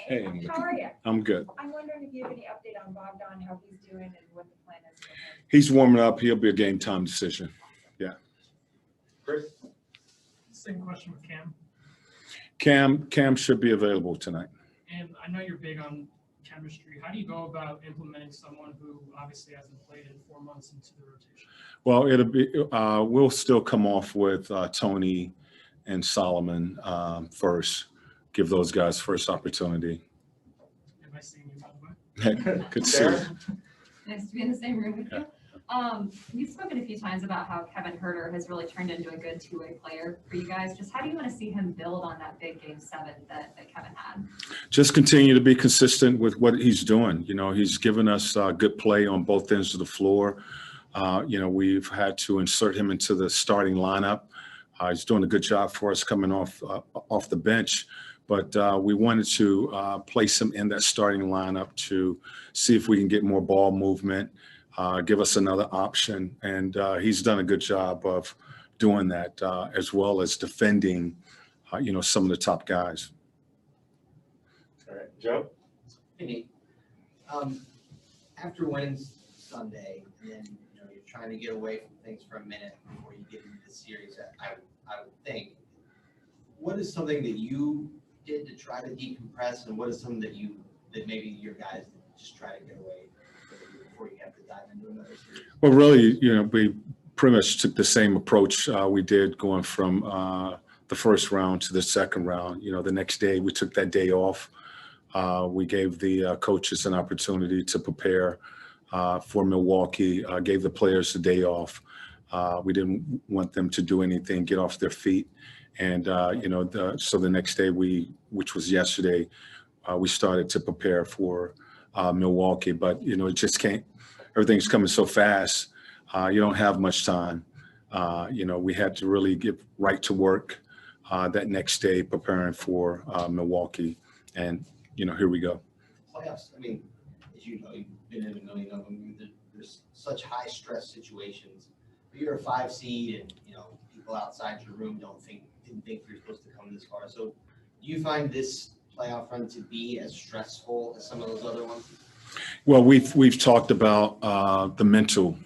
Hey, How are you? I'm good. I'm wondering if you have any update on Bogdan, how he's doing, and what the plan is for him. He's warming up. He'll be a game time decision. Yeah. Chris? Same question with Cam. Cam should be available tonight. And I know you're big on chemistry. How do you go about implementing someone who obviously hasn't played in 4 months into the rotation? Well, it'll be. We'll still come off with Tony and Solomon first. Give those guys first opportunity. Have I seen you, by the way? Good to see you. Nice to be in the same room with you. You've spoken a few times about how Kevin Herter has really turned into a good two-way player for you guys. Just how do you want to see him build on that big game 7 that Kevin had? Just continue to be consistent with what he's doing. You know, he's given us good play on both ends of the floor. You know, we've had to insert him into the starting lineup. He's doing a good job for us coming off the bench. But we wanted to place him in that starting lineup to see if we can get more ball movement, give us another option. And he's done a good job of doing that, as well as defending, you know, some of the top guys. All right, Joe? Hey, Nate. After winning Sunday, and then you're trying to get away from things for a minute before you get into the series, I would think. What is something that you did to try to decompress, and what is something that maybe your guys just try to get away before you have to dive into another series? Well, really, you know, we pretty much took the same approach we did going from the first round to the second round. You know, the next day we took that day off. We gave the coaches an opportunity to prepare for Milwaukee, gave the players a day off. We didn't want them to do anything, get off their feet. And, you know, so the next day which was yesterday, we started to prepare for Milwaukee. But, you know, it just can't, everything's coming so fast. You don't have much time. You know, we had to really get right to work that next day preparing for Milwaukee. And, you know, here we go. Playoffs, I mean, as you know, you've been in a million of them. There's such high stress situations. But you're a 5 seed, and, you know, people outside your room didn't think you're supposed to come this far. So do you find this playoff run to be as stressful as some of those other ones? Well, we've talked about the mental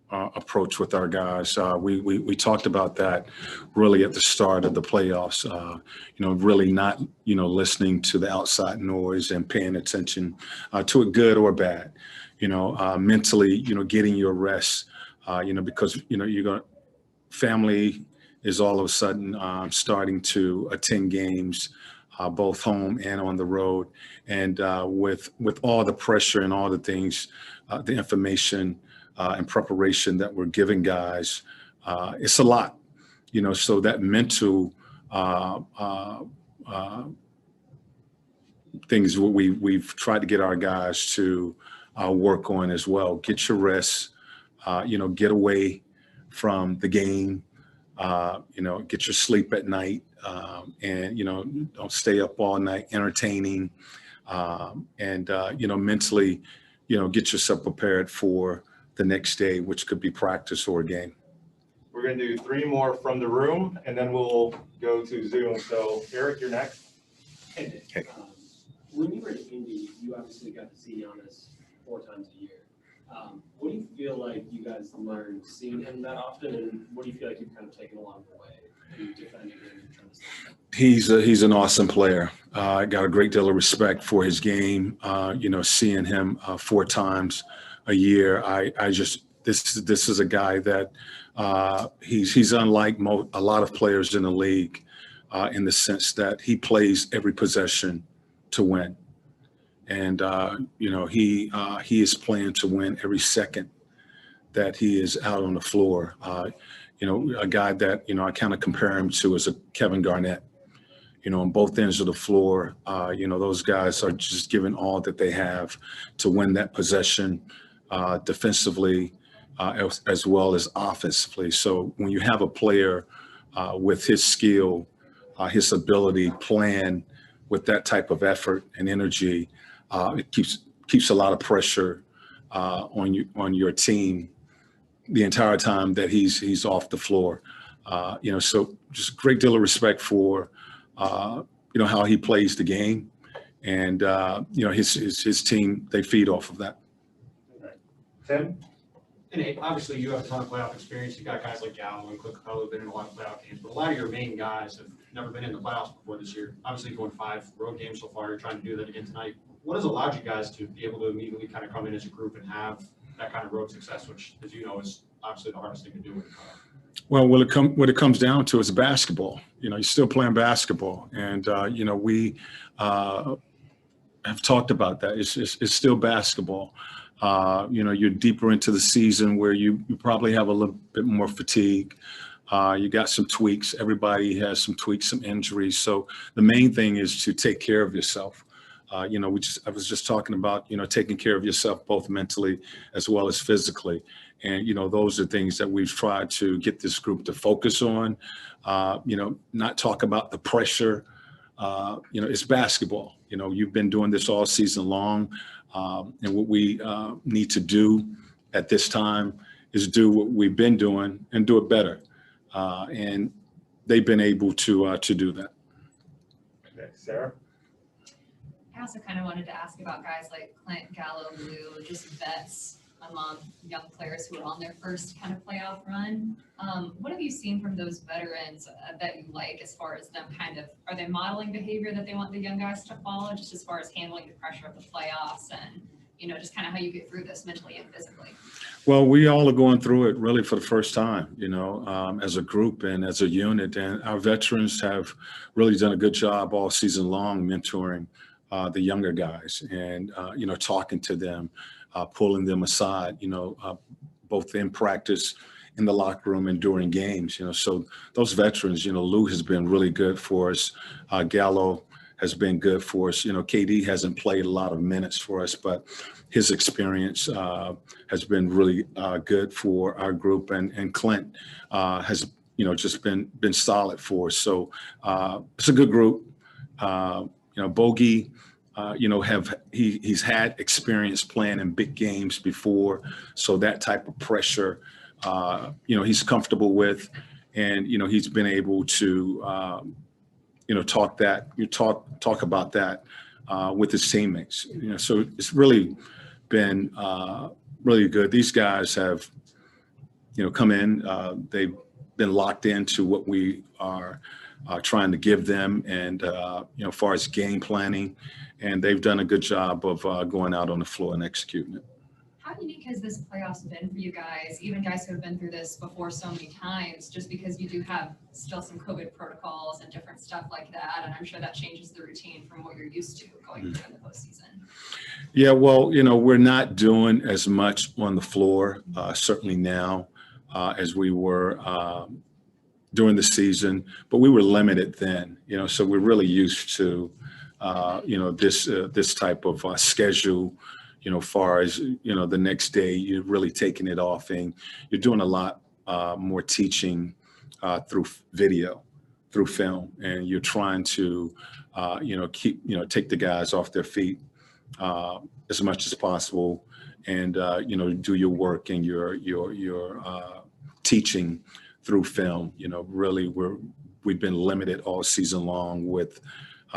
approach with our guys. We talked about that really at the start of the playoffs. You know, really not, you know, listening to the outside noise and paying attention to it, good or bad. You know, mentally, you know, getting your rest. You know, because, you know, family is all of a sudden starting to attend games, both home and on the road. And with all the pressure and all the things, the information and preparation that we're giving guys, it's a lot, you know, so that mental things we've tried to get our guys to work on as well. Get your rest, you know, get away from the game. You know, get your sleep at night, and, you know, don't stay up all night entertaining, and, you know, mentally, you know, get yourself prepared for the next day, which could be practice or a game. We're going to do 3 more from the room, and then we'll go to Zoom. So, Eric, you're next. Hey. When you were in Indy, you obviously got to see Giannis 4 times a year. What do you feel like you guys learned seeing him that often, and what do you feel like you've kind of taken along the way in defending him and trying to stop him? He's an awesome player. I got a great deal of respect for his game. You know, seeing him 4 times a year, this is a guy that he's unlike a lot of players in the league in the sense that he plays every possession to win. And, you know, he is playing to win every second that he is out on the floor. You know, a guy that, you know, I kind of compare him to is a Kevin Garnett. You know, on both ends of the floor, you know, those guys are just giving all that they have to win that possession defensively as well as offensively. So when you have a player with his skill, his ability, playing with that type of effort and energy, it keeps a lot of pressure on your team the entire time that he's off the floor. You know, so just a great deal of respect for you know, how he plays the game, And, his team, they feed off of that. Tim? And hey, obviously, you have a ton of playoff experience. You got guys like Gallo and Clint Capela who've been in a lot of playoff games, but a lot of your main guys have never been in the playoffs before this year. Obviously, going 5 road games so far, you're trying to do that again tonight. What has allowed you guys to be able to immediately kind of come in as a group and have that kind of road success, which, as you know, is obviously the hardest thing to do with the playoffs? Well, what it comes down to is basketball. You're still playing basketball, and we have talked about that. It's still basketball. You're deeper into the season where you probably have a little bit more fatigue. You got some tweaks. Everybody has some tweaks, some injuries. So the main thing is to take care of yourself. I was just talking about, taking care of yourself both mentally as well as physically. And, those are things that we've tried to get this group to focus on, not talk about the pressure. It's basketball. You've been doing this all season long. And what we need to do at this time is do what we've been doing and do it better. And they've been able to do that. Okay, Sarah? I also kind of wanted to ask about guys like Clint, Gallo, Lou, just vets among young players who are on their first kind of playoff run. What have you seen from those veterans that you like as far as them are they modeling behavior that they want the young guys to follow, just as far as handling the pressure of the playoffs and, just kind of how you get through this mentally and physically? Well, we all are going through it really for the first time, as a group and as a unit. And our veterans have really done a good job all season long mentoring the younger guys and, talking to them, pulling them aside, both in practice, in the locker room, and during games. So those veterans, Lou has been really good for us. Gallo has been good for us. KD hasn't played a lot of minutes for us, but his experience has been really good for our group. And Clint has, just been solid for us. So it's a good group. Bogey, he's had experience playing in big games before, so that type of pressure, he's comfortable with, and he's been able to, talk about that with his teammates. So it's really been really good. These guys have, come in. They've been locked into what we are trying to give them, and as far as game planning. And they've done a good job of going out on the floor and executing it. How unique has this playoffs been for you guys, even guys who have been through this before so many times, just because you do have still some COVID protocols and different stuff like that, and I'm sure that changes the routine from what you're used to going through in the postseason? Yeah, well, we're not doing as much on the floor, certainly now, as we were during the season, but we were limited then, so we're really used to this type of schedule, far as, the next day, you're really taking it off, and you're doing a lot more teaching through video, through film, and you're trying to, take the guys off their feet as much as possible, and, do your work and your teaching through film. Really, we've been limited all season long with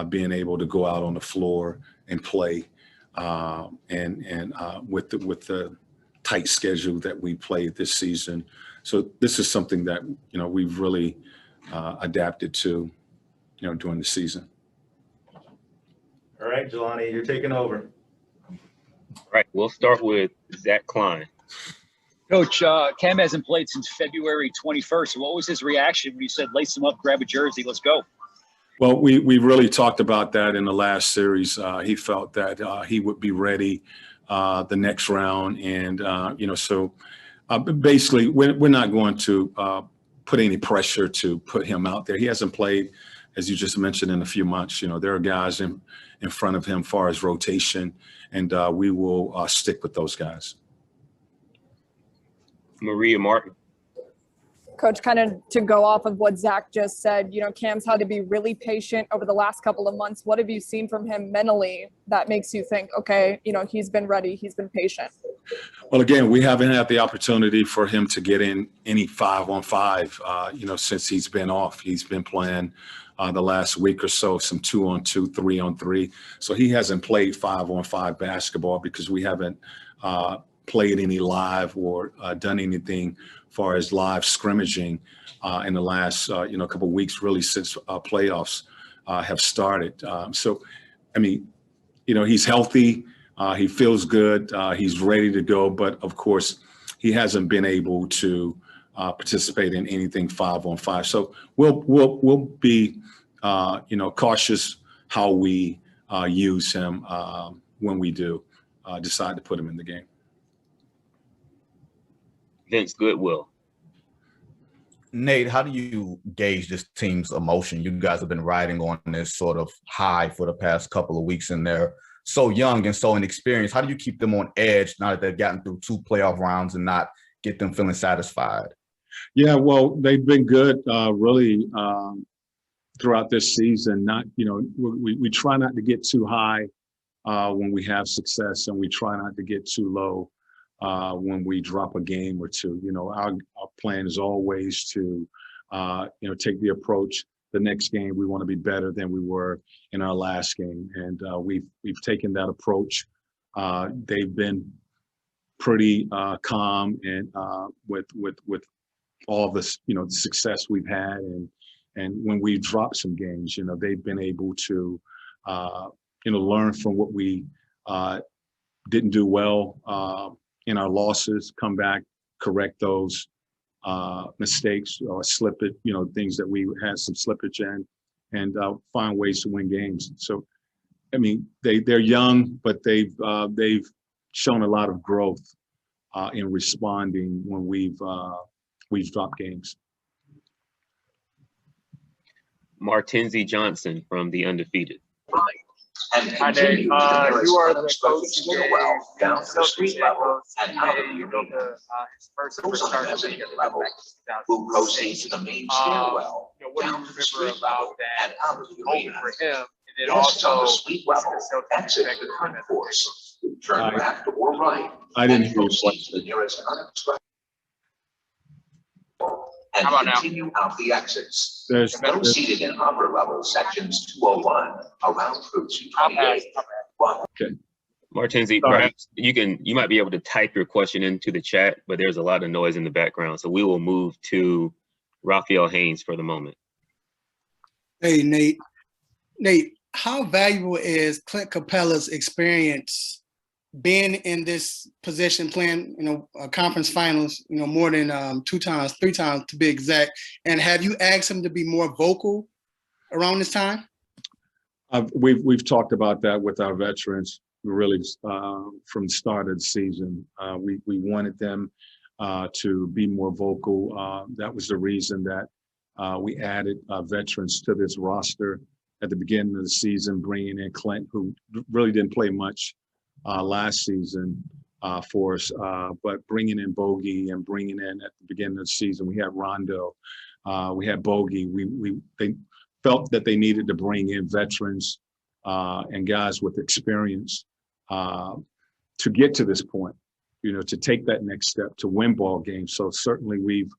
being able to go out on the floor and play, and with the tight schedule that we played this season. So this is something that we've really adapted to, during the season. All right, Jelani, you're taking over. All right, we'll start with Zach Klein. Coach, Cam hasn't played since February 21st. So what was his reaction when you said, lace him up, grab a jersey, let's go? Well, we really talked about that in the last series. He felt that he would be ready the next round. And, so basically we're not going to put any pressure to put him out there. He hasn't played, as you just mentioned, in a few months. There are guys in front of him as far as rotation, and we will stick with those guys. Maria Martin. Coach, kind of to go off of what Zach just said, Cam's had to be really patient over the last couple of months. What have you seen from him mentally that makes you think, okay, he's been ready, he's been patient? Well, again, we haven't had the opportunity for him to get in any 5-on-5, since he's been off. He's been playing the last week or so, some 2-on-2, 3-on-3. So he hasn't played 5-on-5 basketball because we haven't played any live or done anything far as live scrimmaging in the last couple of weeks, really since playoffs have started. So, I mean, he's healthy. He feels good. He's ready to go. But of course, he hasn't been able to participate in anything 5-on-5. So we'll be cautious how we use him when we do decide to put him in the game. Vince Goodwill. Nate, how do you gauge this team's emotion? You guys have been riding on this sort of high for the past couple of weeks, and they're so young and so inexperienced. How do you keep them on edge now that they've gotten through 2 playoff rounds and not get them feeling satisfied? Yeah, well, they've been good, really, throughout this season. We try not to get too high when we have success, and we try not to get too low when we drop a game or two. Our plan is always to, take the approach. The next game, we want to be better than we were in our last game, and we've taken that approach. They've been pretty calm and with all this, the success we've had, and when we dropped some games, they've been able to, learn from what we didn't do well in our losses, come back, correct those mistakes or slippage, things that we had some slippage in, and find ways to win games. So, I mean, they're young, but they've shown a lot of growth in responding when we've dropped games. Martenzie Johnson from The Undefeated. Hi there. You are the coach down to the street level and Ime Udoka, his first ever start at the level will proceed to the main stairwell. What do you remember about that moment for him? And then also the suite level exit the current force. Turn left or right. I didn't hear the nearest unobstructed. And continue out the exits. Those seated in upper level sections 201 around route 228. Okay. Martenzie, perhaps you might be able to type your question into the chat, but there's a lot of noise in the background. So we will move to Raphael Haynes for the moment. Hey, Nate. Nate, how valuable is Clint Capela's experience being in this position, playing, conference finals, more than 3 times to be exact? And have you asked him to be more vocal around this time? We've talked about that with our veterans, really, from the start of the season. We wanted them to be more vocal. That was the reason that we added veterans to this roster at the beginning of the season, bringing in Clint, who really didn't play much last season for us, but bringing in Bogey and bringing in at the beginning of the season, we had Rondo, we had Bogey. They felt that they needed to bring in veterans and guys with experience to get to this point, to take that next step to win ball games. So certainly we've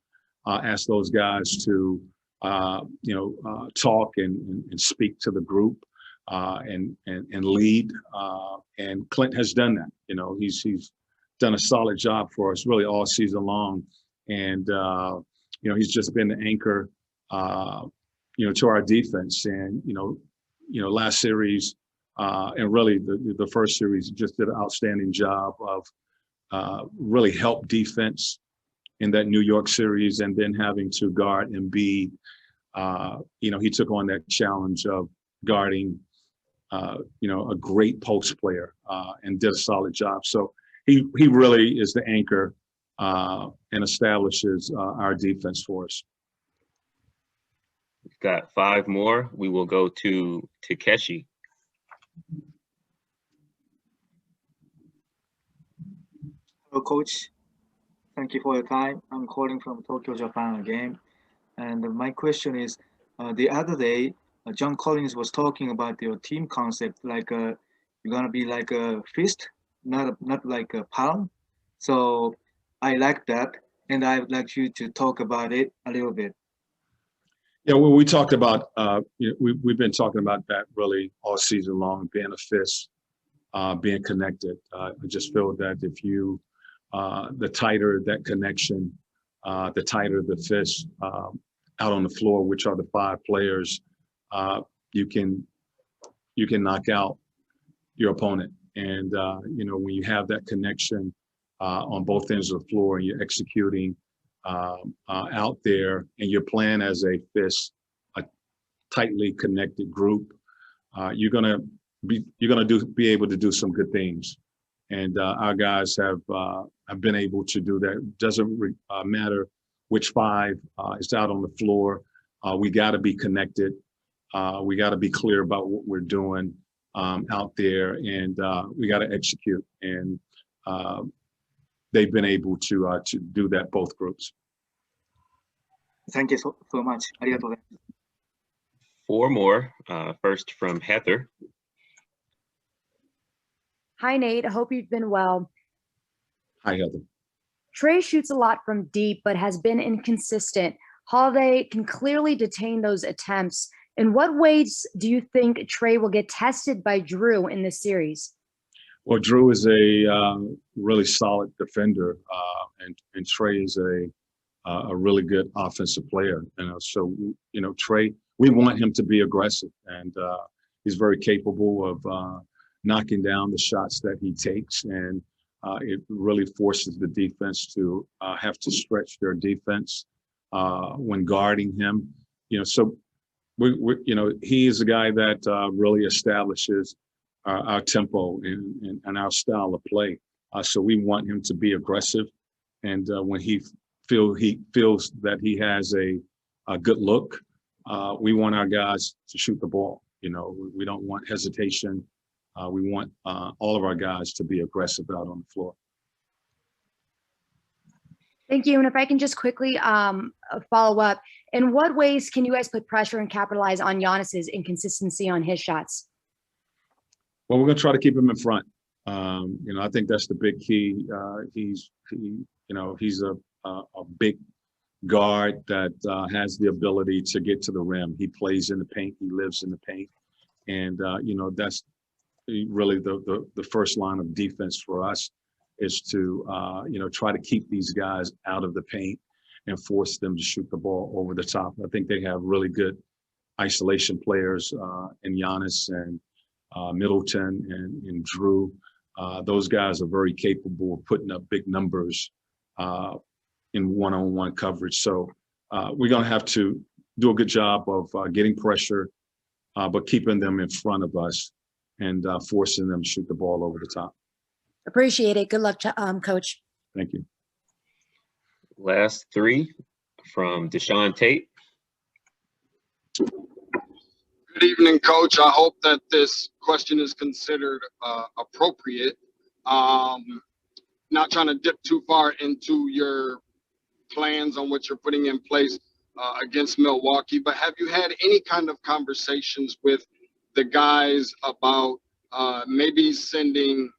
asked those guys to talk and speak to the group. And lead, and Clint has done that. He's done a solid job for us really all season long, and he's just been the anchor, to our defense. And last series, and really the first series, just did an outstanding job of really help defense in that New York series, and then having to guard Embiid. He took on that challenge of guarding a great post player and did a solid job. So he really is the anchor and establishes our defense for us. We've got 5 more. We will go to Takeshi. Hello, Coach. Thank you for your time. I'm calling from Tokyo, Japan again. And my question is, the other day, John Collins was talking about your team concept, like you're gonna be like a fist, not like a palm. So I like that, and I would like you to talk about it a little bit. Yeah, well, we talked about, we've been talking about that really all season long, being a fist, being connected. I just feel that if you, the tighter that connection, the tighter the fist out on the floor, which are the 5 players, you can knock out your opponent. And, when you have that connection on both ends of the floor and you're executing out there and you're playing as a fist, a tightly connected group, you're gonna be able to do some good things. And our guys have been able to do that. It doesn't matter which 5 is out on the floor. We got to be connected. We got to be clear about what we're doing out there, and we got to execute. And they've been able to do that, both groups. Thank you so much. ありがとうございます。 4 more. First from Heather. Hi, Nate. I hope you've been well. Hi, Heather. Trey shoots a lot from deep, but has been inconsistent. Holiday can clearly detain those attempts. In what ways do you think Trey will get tested by Drew in this series? Well, Drew is a really solid defender, and Trey is a really good offensive player. So Trey, we want him to be aggressive, and he's very capable of knocking down the shots that he takes, and it really forces the defense to have to stretch their defense when guarding him. So he is a guy that really establishes our tempo and our style of play. So we want him to be aggressive, and when he feels that he has a good look, we want our guys to shoot the ball. We don't want hesitation. We want all of our guys to be aggressive out on the floor. Thank you. And if I can just quickly follow up, in what ways can you guys put pressure and capitalize on Giannis's inconsistency on his shots? Well, we're going to try to keep him in front. I think that's the big key. He's a big guard that has the ability to get to the rim. He plays in the paint. He lives in the paint. And, that's really the first line of defense for us, is to, try to keep these guys out of the paint and force them to shoot the ball over the top. I think they have really good isolation players in Giannis and Middleton and Drew. Those guys are very capable of putting up big numbers in one-on-one coverage. So we're going to have to do a good job of getting pressure, but keeping them in front of us and forcing them to shoot the ball over the top. Appreciate it. Good luck, Coach. Thank you. Last 3 from Deshaun Tate. Good evening, Coach. I hope that this question is considered appropriate. Not trying to dip too far into your plans on what you're putting in place against Milwaukee, but have you had any kind of conversations with the guys about maybe sending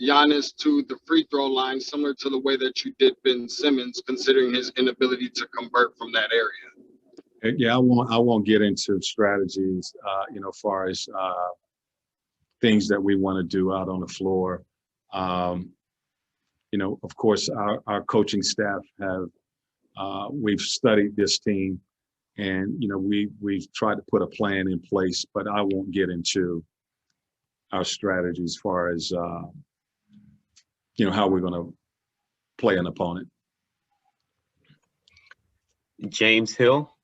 Giannis to the free throw line, similar to the way that you did Ben Simmons, considering his inability to convert from that area? Yeah, I won't get into strategies, as far as things that we want to do out on the floor. Of course, our coaching staff we've studied this team, and we've tried to put a plan in place, but I won't get into our strategy as far as how we're going to play an opponent. James Hill.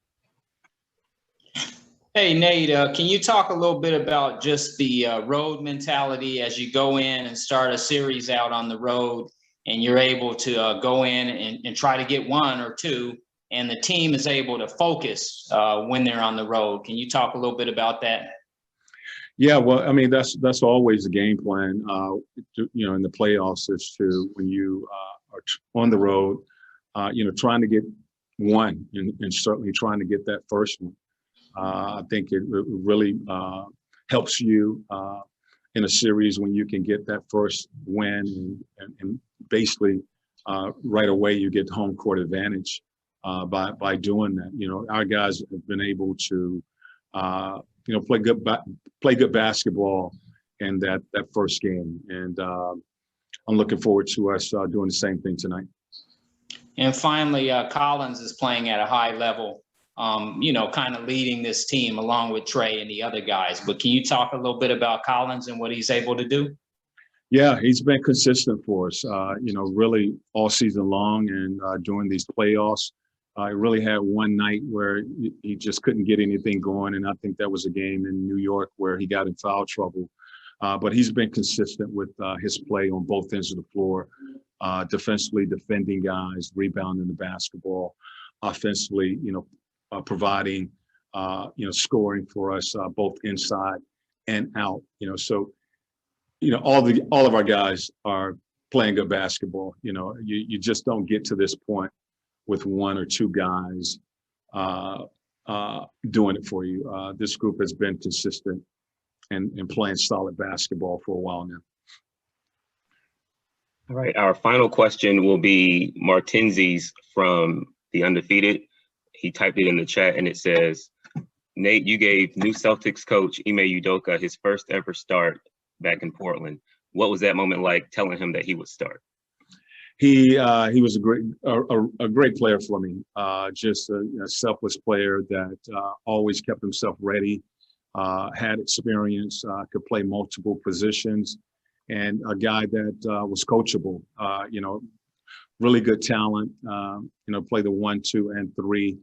Hey, Nate, can you talk a little bit about just the road mentality as you go in and start a series out on the road, and you're able to go in and try to get 1 or 2, and the team is able to focus when they're on the road? Can you talk a little bit about that? Yeah, well, I mean, that's always the game plan, in the playoffs, is to, when you are on the road, trying to get 1 and certainly trying to get that first one. I think it really helps you in a series when you can get that first win, and basically right away you get home court advantage by doing that. You know, our guys have been able to, you know, play good basketball in that first game, and I'm looking forward to us doing the same thing tonight. And finally, Collins is playing at a high level, you know, kind of leading this team along with Trey and the other guys. But can you talk a little bit about Collins and what he's able to do? Yeah, he's been consistent for us, you know, really all season long, and during these playoffs. He really had one night where he just couldn't get anything going, and I think that was a game in New York where he got in foul trouble. But he's been consistent with his play on both ends of the floor, defensively defending guys, rebounding the basketball, offensively, you know, providing, you know, scoring for us both inside and out. You know, so, you know, all of our guys are playing good basketball. You know, you just don't get to this point with one or two guys doing it for you. This group has been consistent and playing solid basketball for a while now. All right, our final question will be Martinzi's from The Undefeated. He typed it in the chat and it says, Nate, you gave new Celtics coach Ime Udoka his first ever start back in Portland. What was that moment like, telling him that he would start? He was a great player for me. Just a selfless player that always kept himself ready, had experience, could play multiple positions, and a guy that was coachable. You know, really good talent. You know, play the 1, 2, and 3.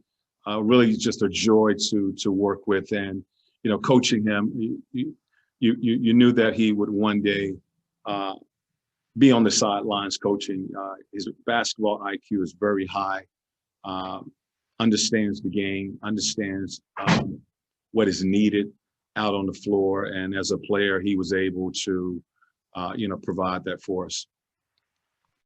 Really just a joy to work with, and you know, coaching him, you knew that he would one day be on the sidelines coaching. His basketball IQ is very high, understands the game, understands what is needed out on the floor. And as a player, he was able to, you know, provide that for us.